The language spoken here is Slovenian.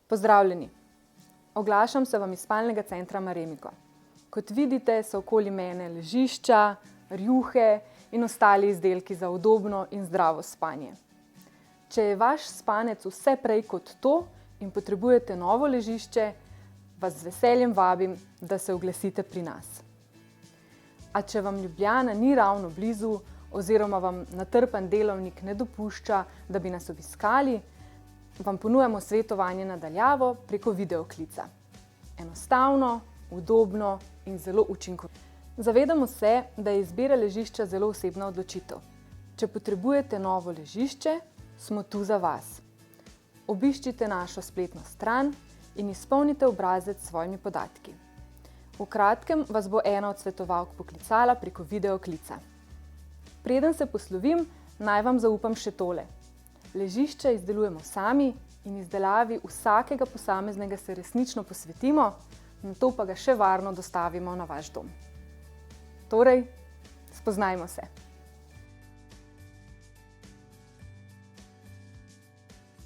Pozdravljeni! Oglašam se vam iz spalnega centra Maremiko. Kot vidite, so okoli mene ležišča, rjuhe in ostali izdelki za udobno in zdravo spanje. Če je vaš spanec vse prej kot to in potrebujete novo ležišče, vas z veseljem vabim, da se oglasite pri nas. A če vam Ljubljana ni ravno blizu oziroma vam natrpan delovnik ne dopušča, da bi nas obiskali, vam ponujamo svetovanje na daljavo preko videoklica. Enostavno, udobno in zelo učinkovito. Zavedamo se, da je izbira ležišča zelo osebna odločitev. Če potrebujete novo ležišče, smo tu za vas. Obiščite našo spletno stran in izpolnite obrazec s svojimi podatki. V kratkem vas bo ena od svetovalk poklicala preko videoklica. Preden se poslovim, naj vam zaupam še tole. Ležišče izdelujemo sami in izdelavi vsakega posameznega se resnično posvetimo, nato pa ga še varno dostavimo na vaš dom. Torej, spoznajmo se!